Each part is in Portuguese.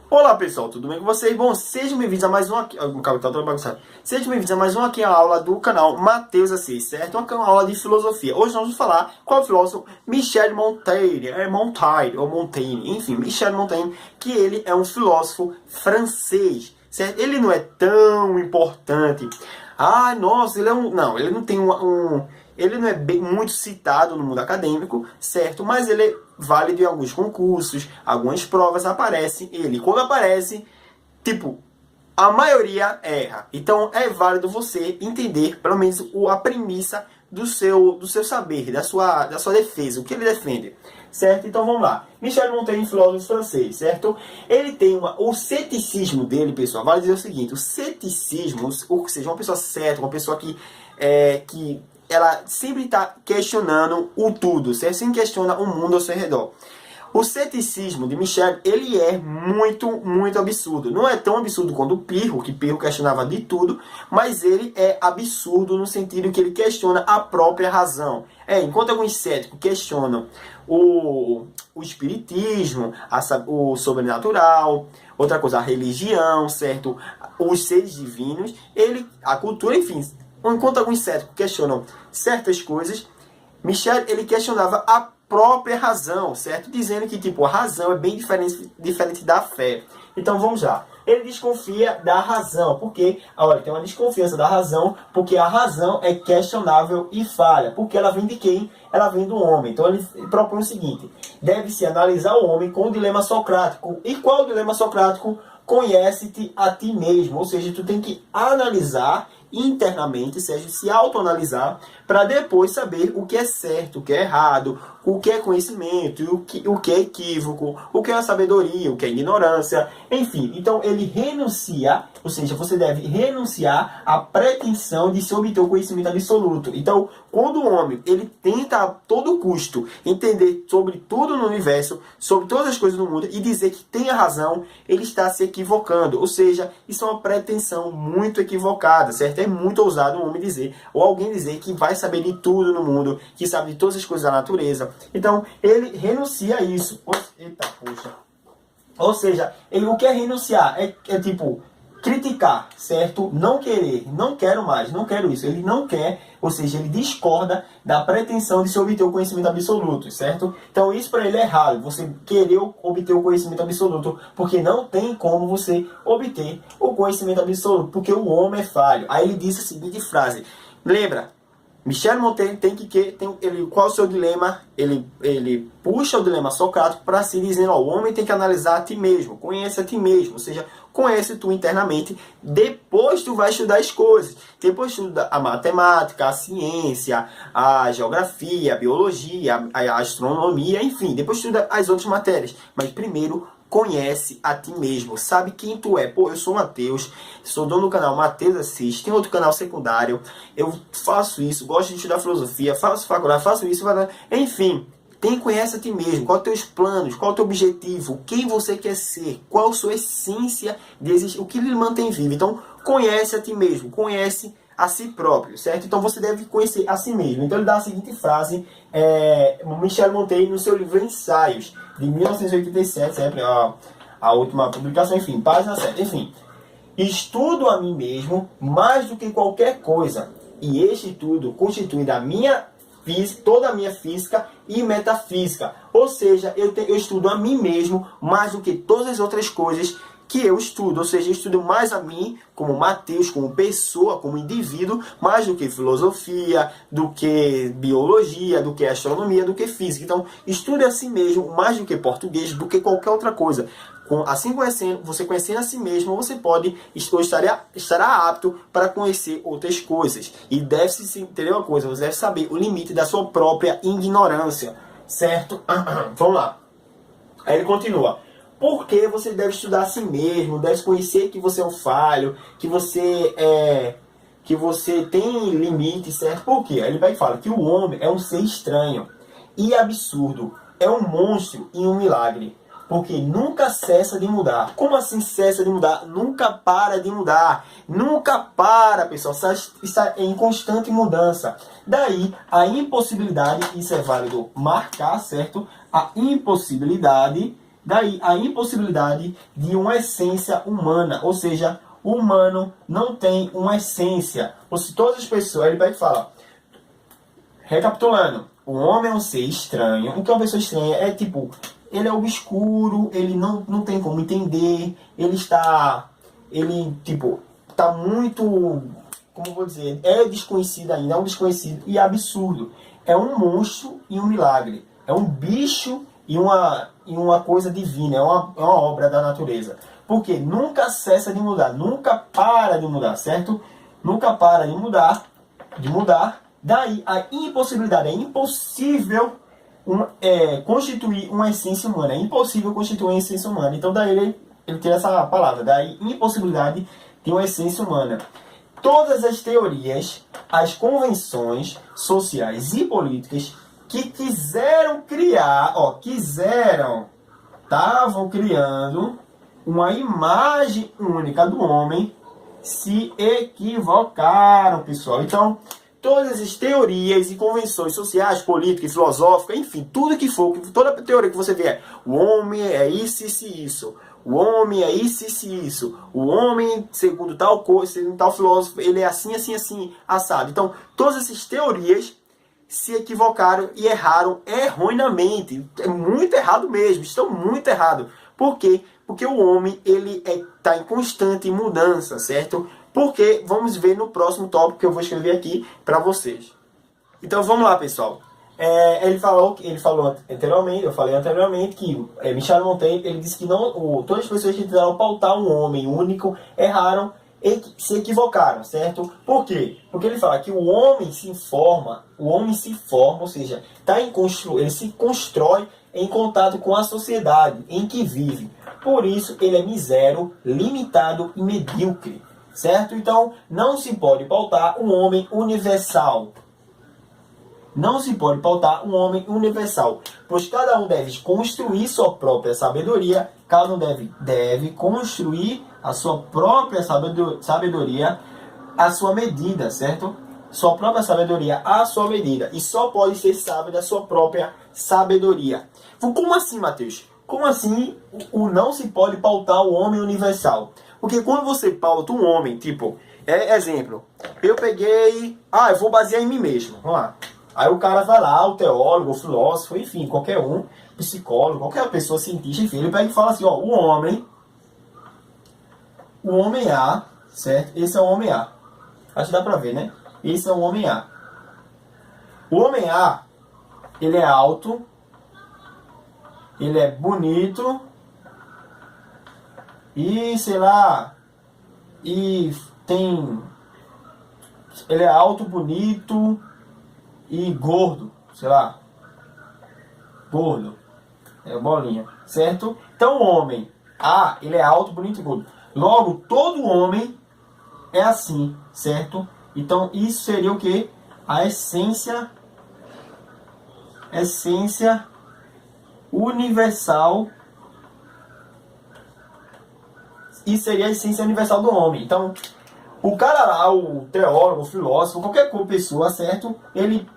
Olá pessoal, tudo bem com vocês? Bom, sejam bem-vindos a mais um aqui. Sejam bem-vindos a mais um aqui a aula do canal Matheus Assis, certo? Uma aula de filosofia. Hoje nós vamos falar qual é o filósofo Michel Montaigne, enfim, Michel Montaigne, que ele é um filósofo francês, certo? Ele não é tão importante. Ah, nossa, ele é um. Não, ele não tem ele não é muito citado no mundo acadêmico, certo? Mas ele é válido em alguns concursos, algumas provas aparece ele. Quando aparece, tipo, a maioria erra. Então é válido você entender, pelo menos, a premissa do seu saber, da sua defesa, o que ele defende. Certo? Então vamos lá. Michel Montaigne, filósofo francês, certo? Ele tem o ceticismo dele, pessoal, vale dizer o seguinte: o ceticismo, ou seja, uma pessoa certa, uma pessoa que ela sempre está questionando o tudo, certo? Sempre questiona o mundo ao seu redor. O ceticismo de Michel, ele é muito absurdo. Não é tão absurdo quanto o Pirro, que Pirro questionava de tudo, mas ele é absurdo no sentido que ele questiona a própria razão. Enquanto alguns céticos questionam o espiritismo, o sobrenatural, outra coisa, a religião, certo? Os seres divinos, a cultura, enfim. Enquanto alguns céticos questionam certas coisas, Michel, ele questionava a própria razão, certo? Dizendo que, tipo, a razão é bem diferente da fé. Então, vamos lá. Ele desconfia da razão, porque, olha, tem uma desconfiança da razão, porque a razão é questionável e falha. Porque ela vem de quem? Ela vem do homem. Então, ele propõe o seguinte: deve-se analisar o homem com o dilema socrático. E qual o dilema socrático? Conhece-te a ti mesmo. Ou seja, tu tem que analisar internamente, ou seja, se autoanalisar, para depois saber o que é certo, o que é errado, o que é conhecimento, o que é equívoco, o que é a sabedoria, o que é ignorância, enfim. Então ele renuncia, ou seja, você deve renunciar à pretensão de se obter o conhecimento absoluto. Então, quando o homem ele tenta a todo custo entender sobre tudo no universo, sobre todas as coisas do mundo e dizer que tem a razão, ele está se equivocando. Ou seja, isso é uma pretensão muito equivocada, certo? É muito ousado um homem dizer, ou alguém dizer que vai saber de tudo no mundo, que sabe de todas as coisas da natureza. Então, ele renuncia a isso. Eita, poxa. Ou seja, o que é renunciar? É tipo, criticar, certo? Não querer, não quero mais, não quero isso. Ele não quer, ou seja, ele discorda da pretensão de se obter o conhecimento absoluto, certo? Então isso para ele é errado, você querer obter o conhecimento absoluto, porque não tem como você obter o conhecimento absoluto, porque o homem é falho. Aí ele disse a seguinte frase, lembra? Michel Montaigne qual é o seu dilema? Ele puxa o dilema socrático para si, dizendo: o homem tem que analisar a ti mesmo, conhece a ti mesmo, ou seja, conhece tu internamente, depois tu vai estudar as coisas, depois estuda a matemática, a ciência, a geografia, a biologia, a astronomia, enfim, depois estuda as outras matérias, mas primeiro conhece a ti mesmo, sabe quem tu é. Pô, eu sou Matheus, sou dono do canal Matheus Assis, tem outro canal secundário, eu faço isso, gosto de estudar filosofia, faço faculdade, faço isso, enfim, conhece a ti mesmo, qual é os teus planos, qual é o teu objetivo, quem você quer ser, qual a sua essência de existir, o que lhe mantém vivo. Então, conhece a ti mesmo, conhece a si próprio, certo? Então você deve conhecer a si mesmo. Então ele dá a seguinte frase, Michel Montaigne, no seu livro Ensaios, de 1987, sempre a última publicação, enfim, página 7, enfim. Estudo a mim mesmo mais do que qualquer coisa, e este estudo constitui toda a minha física e metafísica. Ou seja, eu estudo a mim mesmo mais do que todas as outras coisas que eu estudo, ou seja, eu estudo mais a mim como Matheus, como pessoa, como indivíduo, mais do que filosofia, do que biologia, do que astronomia, do que física. Então, estude a si mesmo mais do que português, do que qualquer outra coisa. Assim você conhecendo a si mesmo, você pode estará apto para conhecer outras coisas. E deve-se entender uma coisa, você deve saber o limite da sua própria ignorância, certo? Vamos lá. Aí ele continua. Porque você deve estudar a si mesmo, deve conhecer que você é um falho, que você tem limite, certo? Por quê? Aí ele vai falar que o homem é um ser estranho e absurdo, é um monstro e um milagre, porque nunca cessa de mudar. Como assim cessa de mudar? Nunca para de mudar. Nunca para, pessoal. Está em constante mudança. Daí a impossibilidade, isso é válido marcar, certo? A impossibilidade Daí a impossibilidade de uma essência humana, ou seja, o humano não tem uma essência. Ou se todas as pessoas, ele vai falar, recapitulando, o homem é um ser estranho. O que é uma pessoa estranha? É tipo, ele é obscuro, ele não tem como entender, tá muito, como eu vou dizer, é desconhecido ainda, é um desconhecido e absurdo. É um monstro e um milagre. É um bicho e uma coisa divina, é uma obra da natureza. Porque nunca cessa de mudar, nunca para de mudar, certo? Nunca para de mudar. Daí a impossibilidade, é impossível constituir uma essência humana, é impossível constituir uma essência humana. Então daí ele tira essa palavra, daí impossibilidade de uma essência humana. Todas as teorias, as convenções sociais e políticas que estavam criando uma imagem única do homem, se equivocaram, pessoal. Então, todas as teorias e convenções sociais, políticas, filosóficas, enfim, tudo que for, toda teoria que você vier, o homem é isso, isso e isso. O homem é isso, isso e isso. O homem, segundo tal coisa, segundo tal filósofo, ele é assim, assim, assim, assado. Então, todas essas teorias se equivocaram e erraram erroneamente. É muito errado mesmo, estão muito errados. Por quê? Porque o homem ele está em constante mudança, certo? Porque vamos ver no próximo tópico que eu vou escrever aqui para vocês. Então vamos lá, pessoal. Ele falou anteriormente, eu falei anteriormente que Michel Montaigne, ele disse que todas as pessoas que tentaram pautar um homem único erraram e se equivocaram, certo? Por quê? Porque ele fala que o homem se forma, ou seja, ele se constrói em contato com a sociedade em que vive. Por isso, ele é misero, limitado e medíocre, certo? Então, não se pode pautar um homem universal. Não se pode pautar um homem universal, pois cada um deve construir sua própria sabedoria, cada um deve construir a sua própria sabedoria à sua medida, certo? Sua própria sabedoria à sua medida, e só pode ser sábio da sua própria sabedoria. Como assim, Mateus? Como assim o não se pode pautar o homem universal? Porque quando você pauta um homem, tipo, exemplo, eu peguei, eu vou basear em mim mesmo, vamos lá. Aí o cara vai lá, o teólogo, o filósofo, enfim, qualquer um, psicólogo, qualquer pessoa cientista, enfim, ele pega e fala assim, ó, o homem A, certo? Esse é o homem A. Acho que dá pra ver, né? Esse é o homem A. O homem A, ele é alto, ele é bonito, e, sei lá, ele é alto, bonito e gordo, sei lá, gordo, bolinha, certo? Então o homem A, ele é alto, bonito e gordo. Logo, todo homem é assim, certo? Então isso seria o que? A essência universal. Isso seria a essência universal do homem. Então, o cara lá, o teólogo, o filósofo, qualquer pessoa, certo? Ele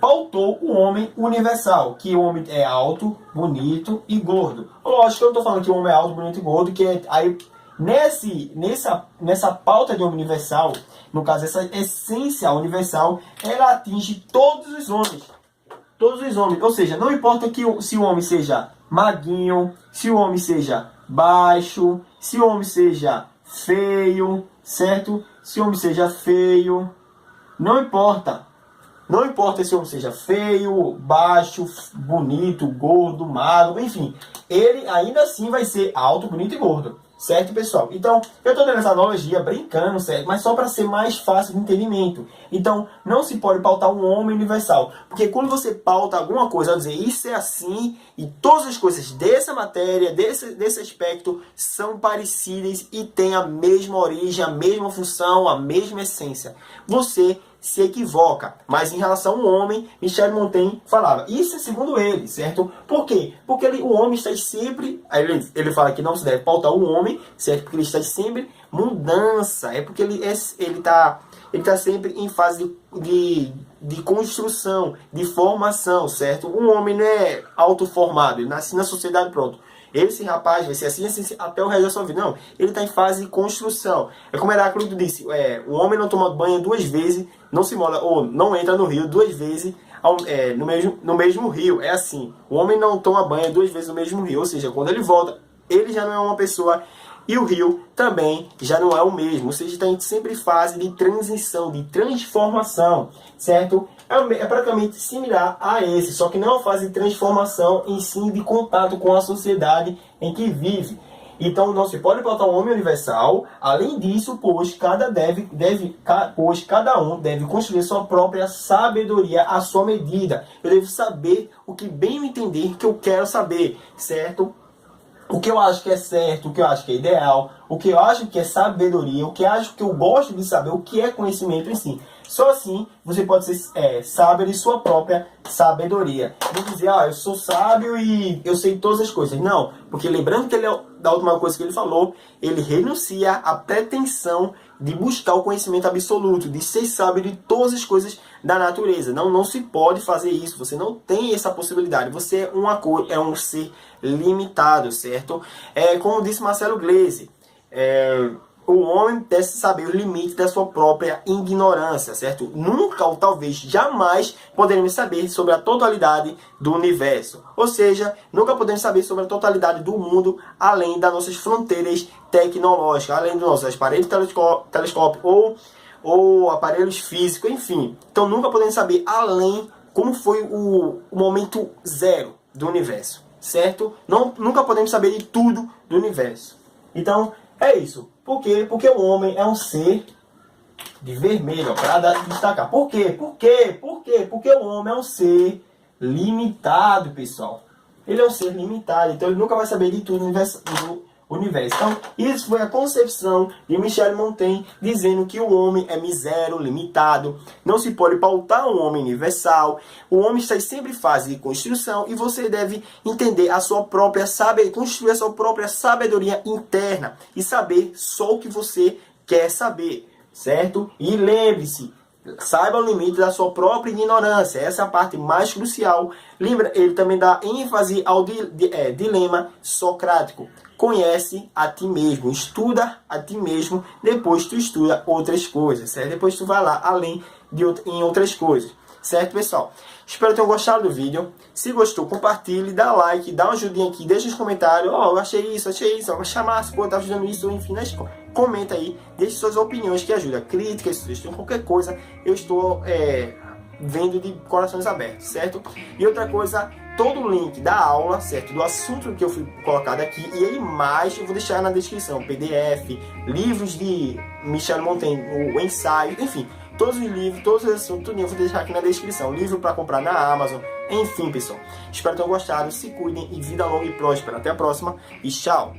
pautou o homem universal, que o homem é alto, bonito e gordo. Lógico que eu não estou falando que o homem é alto, bonito e gordo, que aí nessa pauta de homem universal, no caso, essa essência universal, ela atinge todos os homens. Todos os homens. Ou seja, não importa se o homem seja magrinho, se o homem seja baixo, se o homem seja feio, certo? Se o homem seja feio, não importa. Não importa se o homem seja feio, baixo, bonito, gordo, magro, enfim. Ele ainda assim vai ser alto, bonito e gordo. Certo, pessoal? Então, eu estou dando essa analogia brincando, certo? Mas só para ser mais fácil de entendimento. Então, não se pode pautar um homem universal. Porque quando você pauta alguma coisa, dizer isso é assim, e todas as coisas dessa matéria, desse aspecto, são parecidas e têm a mesma origem, a mesma função, a mesma essência. Você se equivoca. Mas em relação ao homem, Michel Montaigne falava, isso é segundo ele, certo? Por quê? Porque o homem está sempre, ele fala que não se deve pautar o homem, certo? Porque ele está sempre em mudança, é porque ele está sempre em fase de construção, de formação, certo? Um homem não é autoformado, ele nasce na sociedade, pronto. esse rapaz vai ser assim, assim até o resto da sua vida. Não, ele está em fase de construção. É como Heráclito disse, o homem não toma banho 2 vezes, não se molha, ou não entra no rio 2 vezes no mesmo rio. É assim, o homem não toma banho 2 vezes no mesmo rio, ou seja, quando ele volta, ele já não é uma pessoa e o rio também já não é o mesmo. Ou seja, está sempre em fase de transição, de transformação, certo? É praticamente similar a esse, só que não é uma fase de transformação em si, de contato com a sociedade em que vive. Então não se pode botar um homem universal. Além disso, pois cada um deve construir sua própria sabedoria à sua medida. Eu devo saber o que bem eu entender que eu quero saber, certo? O que eu acho que é certo, o que eu acho que é ideal, o que eu acho que é sabedoria, o que eu acho que eu gosto de saber, o que é conhecimento em si. Só assim você pode ser sábio de sua própria sabedoria. Não dizer, eu sou sábio e eu sei todas as coisas. Não, porque lembrando que da última coisa que ele falou, ele renuncia à pretensão de buscar o conhecimento absoluto, de ser sábio de todas as coisas da natureza. Não se pode fazer isso, você não tem essa possibilidade. Você é um ser limitado, certo? Como disse Marcelo Gleisi, o homem deve saber os limites da sua própria ignorância, certo? Nunca ou talvez jamais poderemos saber sobre a totalidade do universo. Ou seja, nunca podemos saber sobre a totalidade do mundo além das nossas fronteiras tecnológicas, além dos nossos aparelhos de telescópio ou aparelhos físicos, enfim. Então nunca podemos saber além como foi o momento zero do universo, certo? Nunca podemos saber de tudo do universo. Então, é isso. Por quê? Porque o homem é um ser de vermelho, para destacar. Por quê? Porque o homem é um ser limitado, pessoal. Ele é um ser limitado, então ele nunca vai saber de tudo do universo. Então, isso foi a concepção de Michel Montaigne, dizendo que o homem é misério, limitado, não se pode pautar um homem universal, o homem está sempre em fase de construção e você deve entender a sua própria sabedoria, construir a sua própria sabedoria interna e saber só o que você quer saber, certo? E lembre-se, saiba o limite da sua própria ignorância. Essa é a parte mais crucial. Lembra, ele também dá ênfase ao dilema socrático. Conhece a ti mesmo, estuda a ti mesmo, depois tu estuda outras coisas, certo? Depois tu vai lá além em outras coisas, certo, pessoal? Espero que tenham gostado do vídeo. Se gostou, compartilhe, dá like, dá uma ajudinha aqui, deixa nos comentários. Eu achei isso, achei massa, tá ajudando isso, enfim, comenta aí, deixe suas opiniões que ajudam, críticas, sugestões, qualquer coisa, eu estou vendo de corações abertos, certo? E outra coisa, todo o link da aula, certo? Do assunto que eu fui colocado aqui e a imagem eu vou deixar na descrição, PDF, livros de Michel Montaigne, o ensaio, enfim, todos os livros, todos os assuntos, tudo eu vou deixar aqui na descrição, livro para comprar na Amazon, enfim, pessoal. Espero que tenham gostado, se cuidem e vida longa e próspera. Até a próxima e tchau!